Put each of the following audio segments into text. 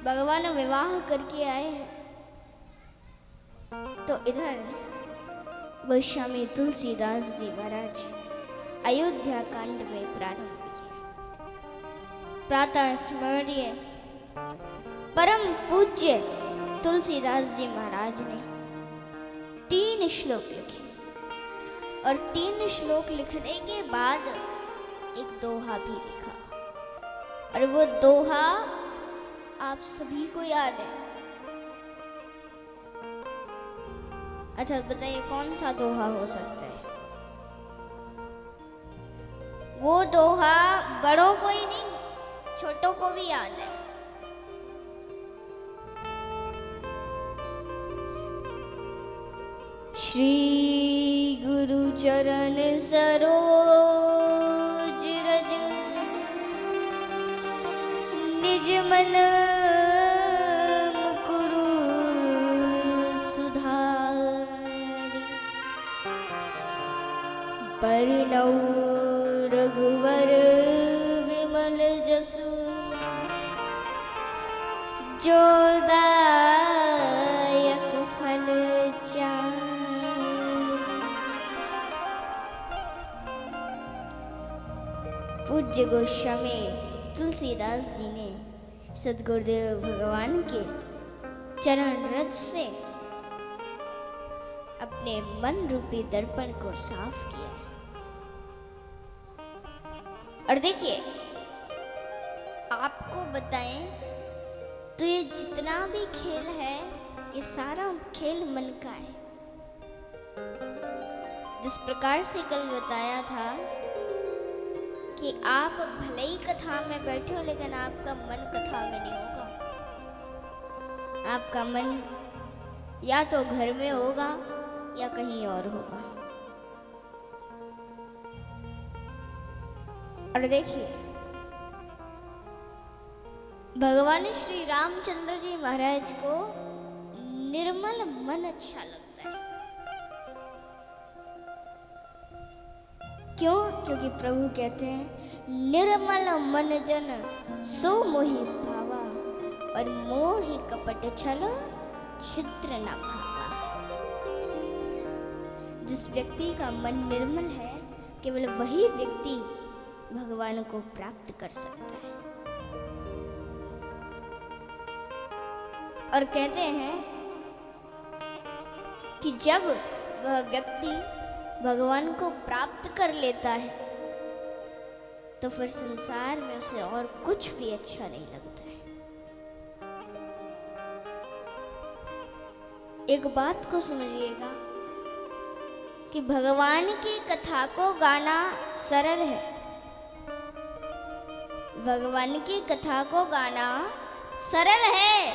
भगवान विवाह करके आए हैं। तो इधर गोस्वामी तुलसीदास जी महाराज अयोध्या कांड में प्रारंभ किया। प्रातः स्मरणीय परम पूज्य तुलसीदास जी महाराज ने 3 श्लोक लिखे और 3 श्लोक लिखने के बाद एक दोहा भी लिखा, और वो दोहा आप सभी को याद है। अच्छा बताइए कौन सा दोहा हो सकता है? वो दोहा बड़ों को ही नहीं, छोटों को भी याद है। श्री गुरु चरण सरोज रज निज मन मुकुरु सुधारि परिणौ रघुवर विमल जसु जो दायक फल चारि। पूज्य गोस्वामी तुलसीदास जी ने सद्गुरुदेव भगवान के चरण रज से अपने मन रूपी दर्पण को साफ किया। और देखिए आपको बताएं तो ये जितना भी खेल है ये सारा खेल मन का है। जिस प्रकार से कल बताया था कि आप भले ही कथा में बैठे हो लेकिन आपका मन कथा में नहीं होगा। आपका मन या तो घर में होगा या कहीं और होगा। और देखिए भगवान श्री रामचंद्र जी महाराज को निर्मल मन अच्छा लगता है। क्यों? क्योंकि प्रभु कहते हैं निर्मल मन जन सो मोहि भावा और मोहि कपट छल छिद्र न भावा। जिस व्यक्ति का मन निर्मल है केवल वही व्यक्ति भगवान को प्राप्त कर सकता है। और कहते हैं कि जब वह व्यक्ति भगवान को प्राप्त कर लेता है तो फिर संसार में उसे और कुछ भी अच्छा नहीं लगता है। एक बात को समझिएगा कि भगवान की कथा को गाना सरल है। भगवान की कथा को गाना सरल है,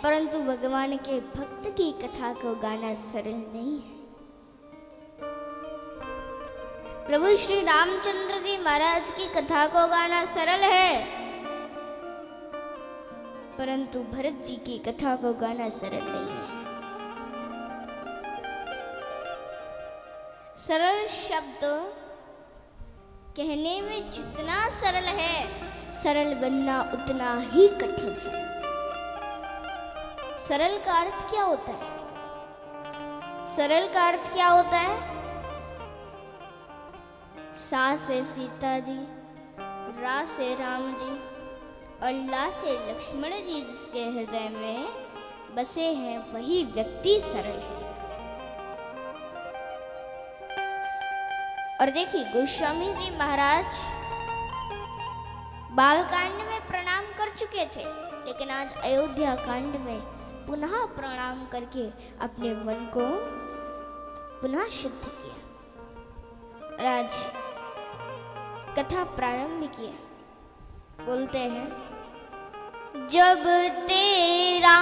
परंतु भगवान के भक्त की कथा को गाना सरल नहीं है। प्रभु श्री रामचंद्र जी महाराज की कथा को गाना सरल है, परंतु भरत जी की कथा को गाना सरल नहीं है। सरल शब्द कहने में जितना सरल है, सरल बनना उतना ही कठिन है। सरल का अर्थ क्या होता है? सरल का अर्थ क्या होता है? सा से सीता जी, रा से राम जी और ला से लक्ष्मण जी जिसके हृदय में बसे हैं वही व्यक्ति सरल है। और देखिए गोस्वामी जी महाराज बालकांड में प्रणाम कर चुके थे, लेकिन आज अयोध्या कांड में पुनः प्रणाम करके अपने मन को पुनः शुद्ध किया और आज कथा प्रारंभ किया। बोलते हैं जब तेरा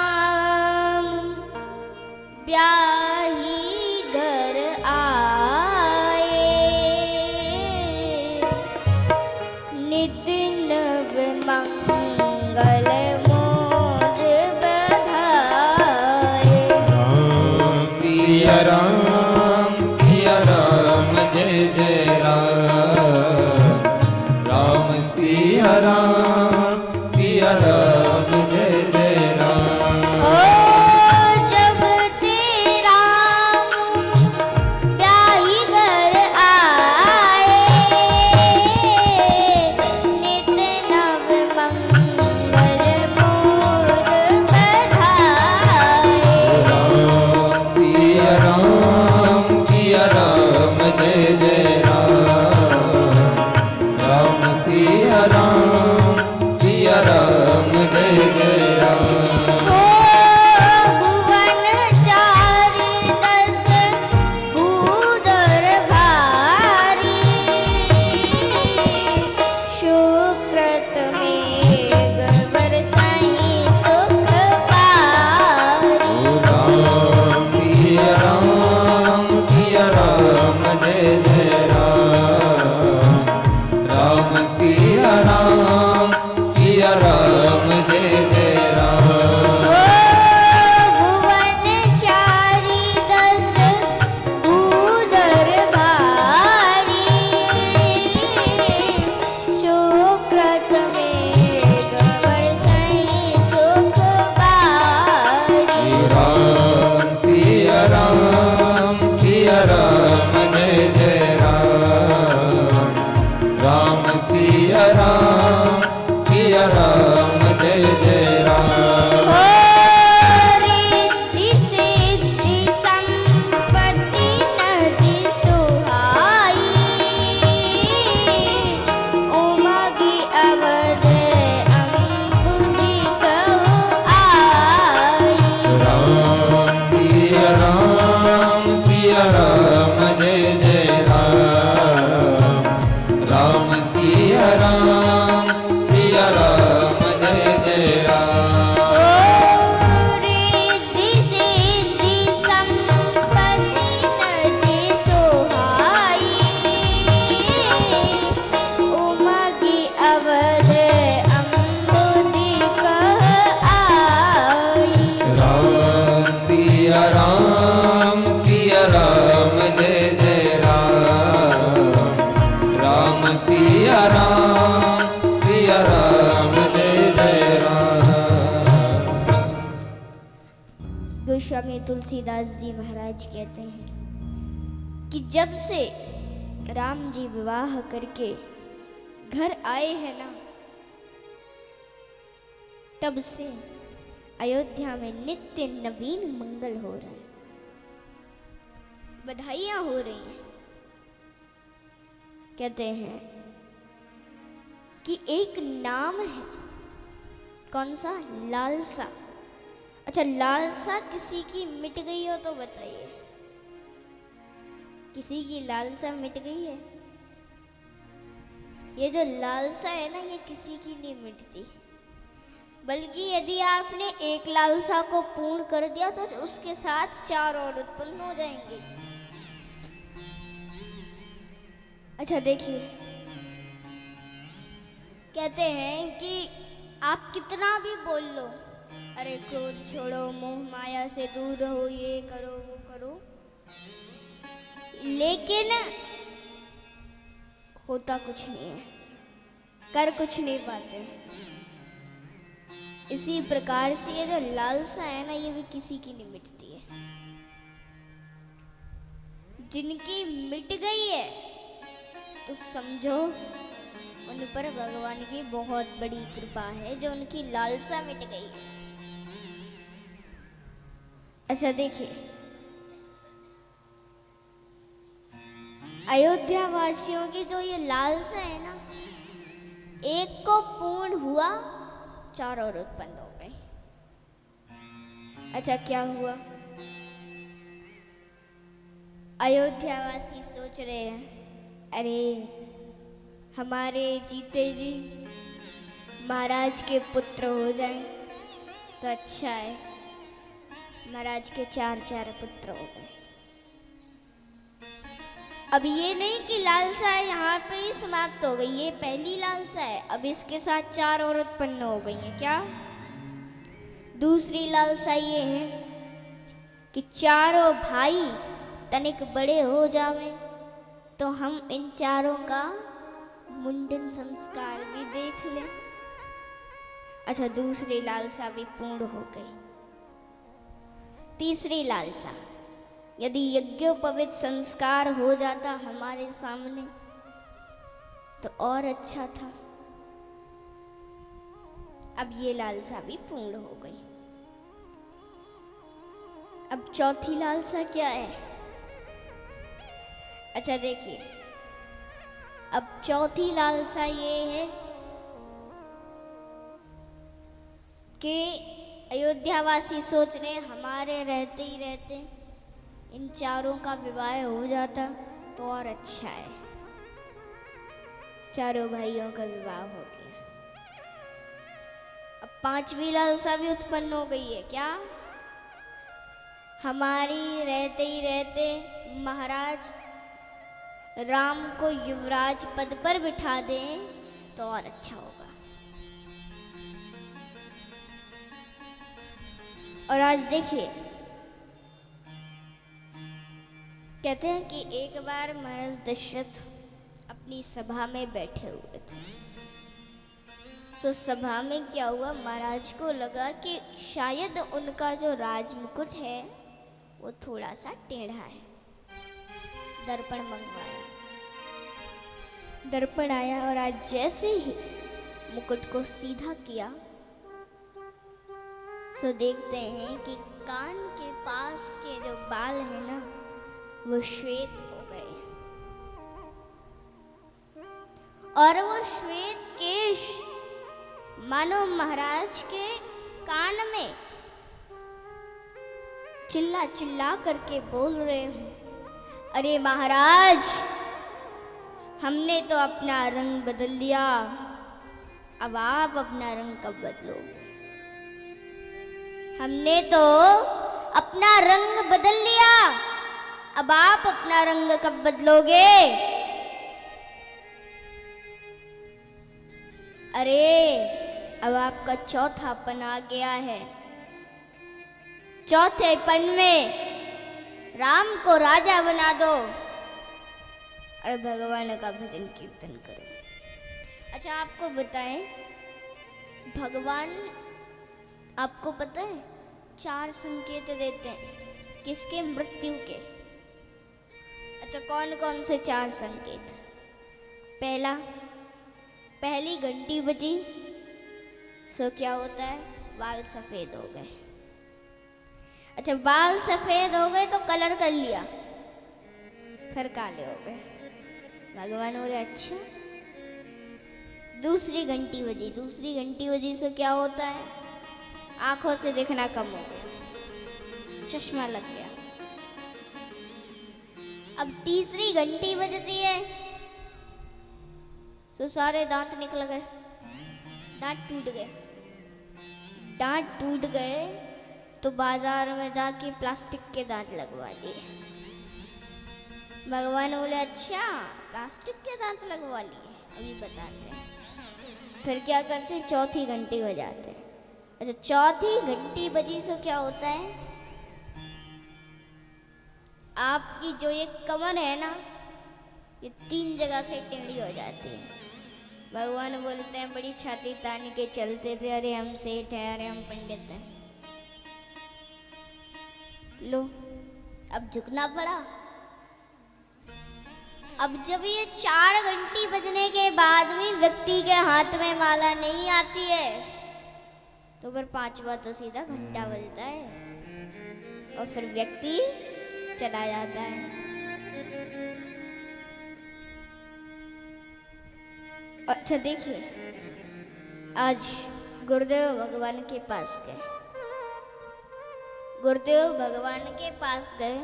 ब्याही घर आए नित नव मंगल मोद बधाए। राम सिया राम जय जय राम सिया राम जय जय गोस्वामी तुलसीदास जी महाराज कहते हैं कि जब से राम जी विवाह करके घर आए हैं ना, तब से अयोध्या में नित्य नवीन मंगल हो रहा है, बधाइयां हो रही हैं। कहते हैं कि एक नाम है, कौन सा? लालसा। अच्छा, लालसा किसी की मिट गई हो तो बताइए, किसी की लालसा मिट गई है? ये जो लालसा है ना, ये किसी की नहीं मिटती, बल्कि यदि आपने एक लालसा को पूर्ण कर दिया तो उसके साथ 4 और उत्पन्न हो जाएंगे। अच्छा देखिए, कहते हैं कि आप कितना भी बोल लो, अरे क्रोध छोड़ो, मोह माया से दूर रहो, ये करो वो करो, लेकिन होता कुछ नहीं है, कर कुछ नहीं पाते। इसी प्रकार से ये जो लालसा है ना, ये भी किसी की नहीं मिटती है। जिनकी मिट गई है तो समझो उन पर भगवान की बहुत बड़ी कृपा है, जो उनकी लालसा मिट गई है। अच्छा देखिए, अयोध्या वासियों की जो ये लालसा है ना, एक को पूर्ण हुआ, 4 और उत्पन्न हो गए। अच्छा क्या हुआ? अयोध्या वासी सोच रहे हैं, अरे हमारे जीते जी महाराज के पुत्र हो जाएं तो अच्छा है। महाराज के 4 पुत्र हो गए। अब ये नहीं कि लालसा यहाँ पे ही समाप्त हो गई, ये पहली लालसा है, अब इसके साथ 4 और उत्पन्न हो गई हैं। क्या? दूसरी लालसा ये है कि चारों भाई तनिक बड़े हो जावे तो हम इन चारों का मुंडन संस्कार भी देख लें। अच्छा, दूसरी लालसा भी पूर्ण हो गई। तीसरी लालसा, यदि यज्ञोपवीत संस्कार हो जाता हमारे सामने तो और अच्छा था। अब ये लालसा भी पूर्ण हो गई। अब चौथी लालसा क्या है? अच्छा देखिए, अब चौथी लालसा ये है कि अयोध्यावासी सोच रहे हमारे रहते ही रहते इन चारों का विवाह हो जाता तो और अच्छा है। चारों भाइयों का विवाह हो गया। अब पांचवी लालसा भी उत्पन्न हो गई है। क्या? हमारी रहते ही रहते महाराज राम को युवराज पद पर बिठा दें तो और अच्छा होगा। और आज देखिए, कहते हैं कि एक बार महाराज दशरथ अपनी सभा में बैठे हुए थे। तो सभा में क्या हुआ, महाराज को लगा कि शायद उनका जो राजमुकुट है वो थोड़ा सा टेढ़ा है। दर्पण मंगवाया, दर्पण आया और आज जैसे ही मुकुट को सीधा किया सो देखते हैं कि कान के पास के जो बाल है ना वो श्वेत हो गए और वो श्वेत केश मानो महाराज के कान में चिल्ला चिल्ला करके बोल रहे हूं, अरे महाराज, हमने तो अपना रंग बदल लिया, अब आप अपना रंग कब बदलोगे? हमने तो अपना रंग बदल लिया, अब आप अपना रंग कब बदलोगे? अरे अब आपका चौथापन आ गया है। चौथेपन में राम को राजा बना दो और भगवान का भजन कीर्तन करो। अच्छा आपको बताएं, भगवान, आपको पता है 4 संकेत देते हैं। किसके? मृत्यु के। अच्छा, कौन कौन से 4 संकेत? पहला, पहली घंटी बजी सो क्या होता है? बाल सफेद हो गए। अच्छा, बाल सफेद हो गए तो कलर कर लिया, फिर काले हो गए। भगवान बोले अच्छा। दूसरी घंटी बजी, दूसरी घंटी बजी से क्या होता है? आंखों से दिखना कम हो गया, चश्मा लग गया। अब तीसरी घंटी बजती है तो सारे दांत निकल गए, दांत टूट गए। दांत टूट गए तो बाजार में जाके प्लास्टिक के दांत लगवा लिए। भगवान बोले अच्छा, प्लास्टिक के दांत लगवा लिए, अभी बताते हैं। फिर क्या करते हैं? चौथी घंटी बजाते हैं। अच्छा, चौथी घंटी बजी से क्या होता है? आपकी जो ये कमर है ना, ये 3 जगह से टेढ़ी हो जाती है। भगवान बोलते हैं बड़ी छाती तान के चलते थे, अरे हम सेठ हैं, अरे हम पंडित हैं। लो, अब झुकना पड़ा। अब जब ये 4 घंटी बजने के बाद भी व्यक्ति के हाथ में माला नहीं आती है तो फिर 5वां तो सीधा घंटा बजता है और फिर व्यक्ति चला जाता है। अच्छा देखिए, आज गुरुदेव भगवान के पास गए। गुरुदेव भगवान के पास गए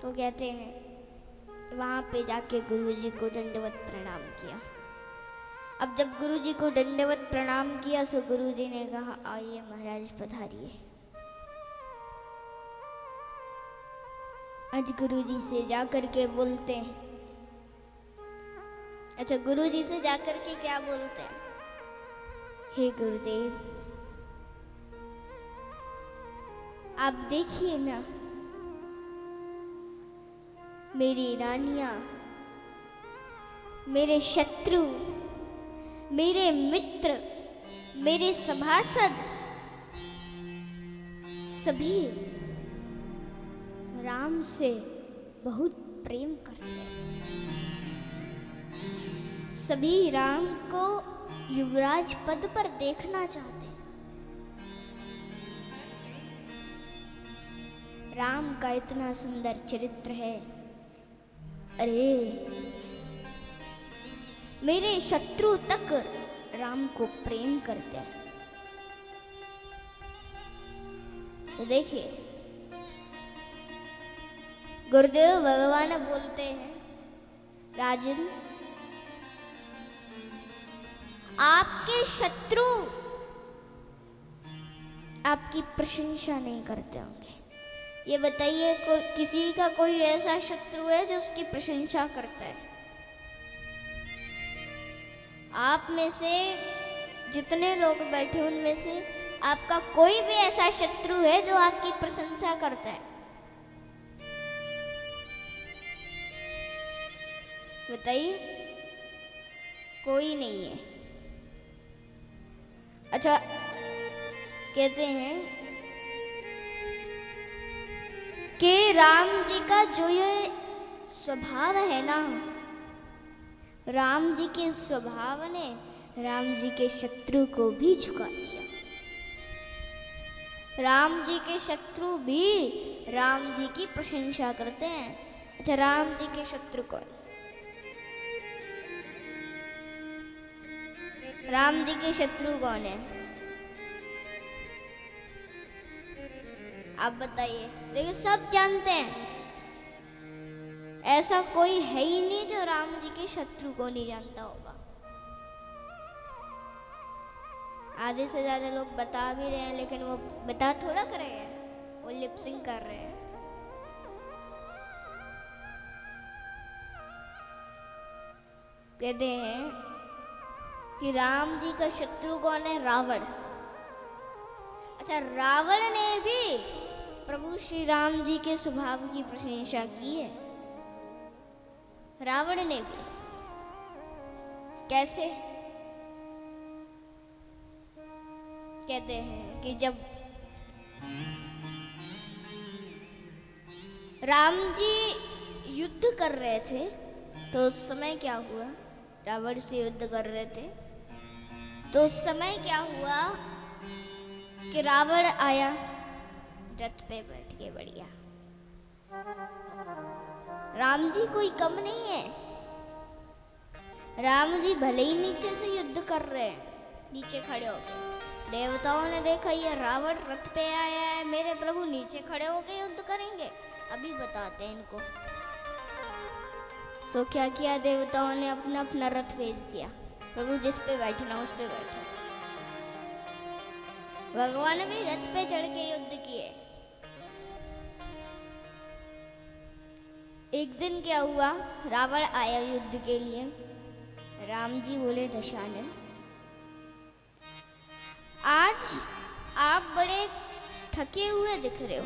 तो कहते हैं वहां पे जाके गुरुजी को दंडवत प्रणाम किया। अब जब गुरुजी को दंडवत प्रणाम किया तो गुरुजी ने कहा आइए महाराज पधारिए। आज गुरुजी से जाकर के बोलते हैं। अच्छा, गुरुजी से जाकर के क्या बोलते हैं? हे गुरुदेव, आप देखिए ना, मेरी रानियां, मेरे शत्रु, मेरे मित्र, मेरे सभासद सभी राम से बहुत प्रेम करते हैं। सभी राम को युवराज पद पर देखना चाहते हैं। राम का इतना सुंदर चरित्र है। अरे मेरे शत्रु तक राम को प्रेम करते हैं। तो देखिए, गुरुदेव भगवान बोलते हैं राजन, आपके शत्रु आपकी प्रशंसा नहीं करते होंगे। ये बताइए, किसी का कोई ऐसा शत्रु है जो उसकी प्रशंसा करता है? आप में से जितने लोग बैठे उनमें से आपका कोई भी ऐसा शत्रु है जो आपकी प्रशंसा करता है? बताइए, कोई नहीं है। अच्छा, कहते हैं कि राम जी का जो ये स्वभाव है ना, राम जी के स्वभाव ने राम जी के शत्रु को भी झुका दिया। राम जी के शत्रु भी राम जी की प्रशंसा करते हैं। अच्छा, राम जी के शत्रु कौन? राम जी के शत्रु कौन है? आप बताइए। देखिए, सब जानते हैं, ऐसा कोई है ही नहीं जो राम जी के शत्रु को नहीं जानता होगा। आधे से ज्यादा लोग बता भी रहे हैं, लेकिन वो बता थोड़ा कर रहे हैं, वो लिपसिंग कर रहे हैं। कहते हैं कि राम जी का शत्रु कौन है? रावण। अच्छा, रावण ने भी प्रभु श्री राम जी के स्वभाव की प्रशंसा की है। रावण ने भी। कैसे? कहते हैं कि जब राम जी युद्ध कर रहे थे तो उस समय क्या हुआ, रावण से युद्ध कर रहे थे तो उस समय क्या हुआ कि रावण आया, रथ पे बैठ के बढ़िया। राम जी कोई कम नहीं है, राम जी भले ही नीचे से युद्ध कर रहे हैं, नीचे खड़े हो गए। देवताओं ने देखा ये रावण रथ पे आया है, मेरे प्रभु नीचे खड़े होके युद्ध करेंगे, अभी बताते हैं इनको। सो क्या किया देवताओं ने, अपना अपना रथ भेज दिया, प्रभु जिस पे बैठना उस पे बैठो। भगवान भी रथ पे चढ़ के युद्ध किए। एक दिन क्या हुआ, रावण आया युद्ध के लिए। राम जी बोले दशानन, आज आप बड़े थके हुए दिख रहे हो,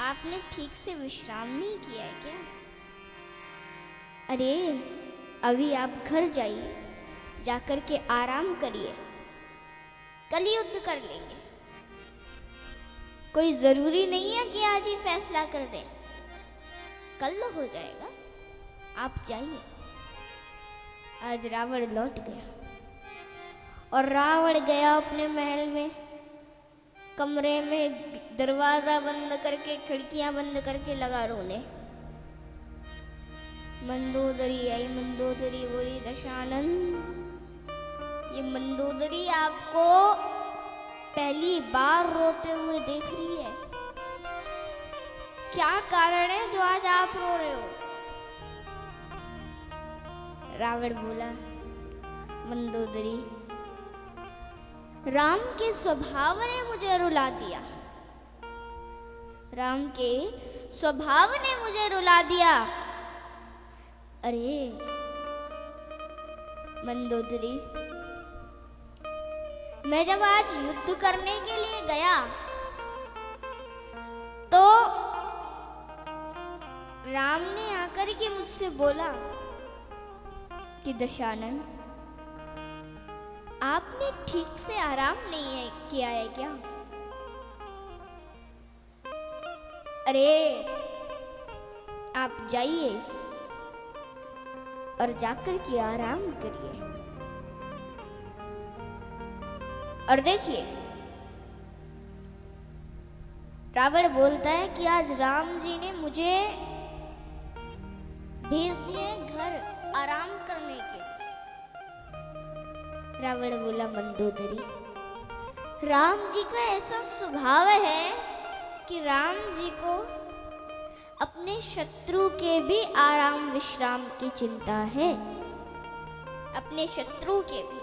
आपने ठीक से विश्राम नहीं किया है क्या? अरे अभी आप घर जाइए, जाकर के आराम करिए, कल युद्ध कर लेंगे। कोई जरूरी नहीं है कि आज ही फैसला कर दें, कल हो जाएगा, आप जाइए। आज रावण लौट गया और रावण गया अपने महल में, कमरे में दरवाजा बंद करके खिड़कियां बंद करके लगा रोने। मंदोदरी आई, मंदोदरी बोली दशानन, ये मंदोदरी आपको पहली बार रोते हुए देख रही है, क्या कारण है जो आज आप रो रहे हो? रावण बोला, मंदोदरी, राम के स्वभाव ने मुझे रुला दिया, राम के स्वभाव ने मुझे रुला दिया। अरे मंदोदरी, मैं जब आज युद्ध करने के लिए गया तो राम ने आकर के मुझसे बोला कि दशानन, आपने ठीक से आराम नहीं है किया है क्या? अरे आप जाइए और जाकर के आराम करिए। और देखिए रावण बोलता है कि आज राम जी ने मुझे भेज दिए घर आराम करने के लिए। रावण बोला, मंदोदरी, राम जी का ऐसा स्वभाव है कि राम जी को अपने शत्रु के भी आराम विश्राम की चिंता है, अपने शत्रु के भी।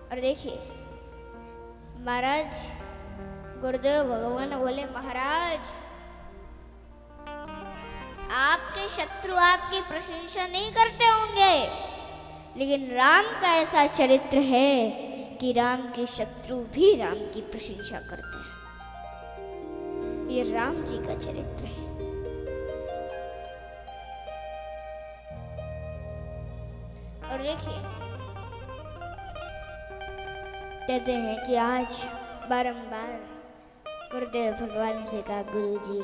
और देखिए महाराज गुरुदेव भगवान बोले, महाराज आपके शत्रु आपकी प्रशंसा नहीं करते होंगे, लेकिन राम का ऐसा चरित्र है कि राम के शत्रु भी राम की प्रशंसा करते हैं। ये राम जी का चरित्र है। और देखिए कहते हैं कि आज बारंबार गुरुदेव भगवान से कहा, गुरुजी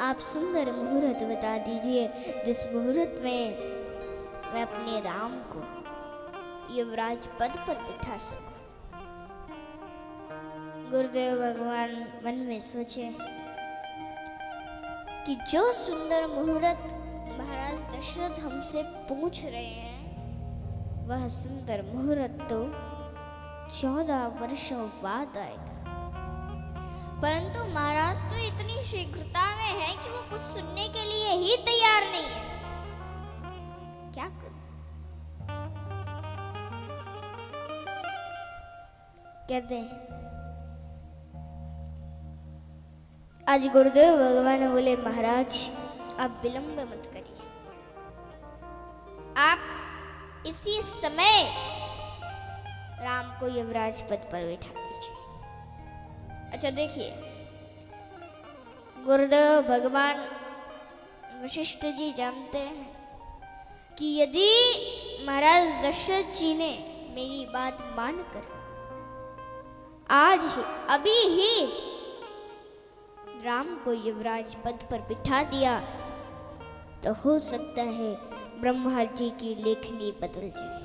आप सुंदर मुहूर्त बता दीजिए जिस मुहूर्त में मैं अपने राम को युवराज पद पर बिठा सकूं। गुरुदेव भगवान मन में सोचे कि जो सुंदर मुहूर्त महाराज दशरथ हमसे पूछ रहे हैं, वह सुंदर मुहूर्त तो 14 वर्षों बाद आएगा। परंतु महाराज तो इतनी शीघ्रता में है कि वो कुछ सुनने के लिए ही तैयार नहीं है। क्या करूं? कहते हैं आज गुरुदेव भगवान बोले, महाराज आप विलंब मत करिए, आप इसी समय राम को युवराज पद पर बैठा दीजिए। अच्छा देखिए गुरुदेव भगवान वशिष्ठ जी जानते हैं कि यदि महाराज दशरथ जी ने मेरी बात मानकर आज ही अभी ही राम को युवराज पद पर बिठा दिया तो हो सकता है ब्रह्मा जी की लेखनी बदल जाए।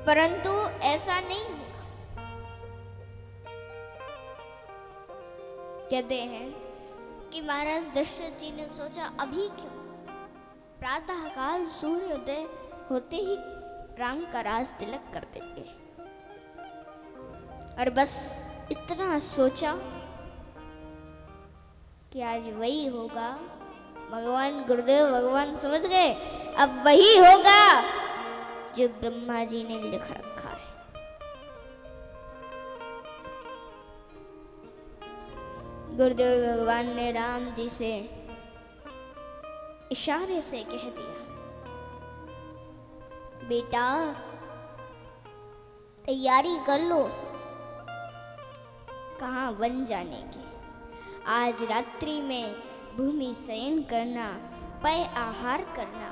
परंतु ऐसा नहीं हुआ। कहते हैं कि महाराज दशरथ जी ने सोचा अभी क्यों, प्रातः काल सूर्योदय होते ही राम का राज तिलक कर देंगे। और बस इतना सोचा कि आज वही होगा। भगवान गुरुदेव भगवान समझ गए, अब वही होगा जो ब्रह्मा जी ने लिख रखा है। गुरुदेव भगवान ने राम जी से इशारे से कह दिया, बेटा तैयारी कर लो, कहाँ वन जाने की। आज रात्रि में भूमि शयन करना, पय आहार करना,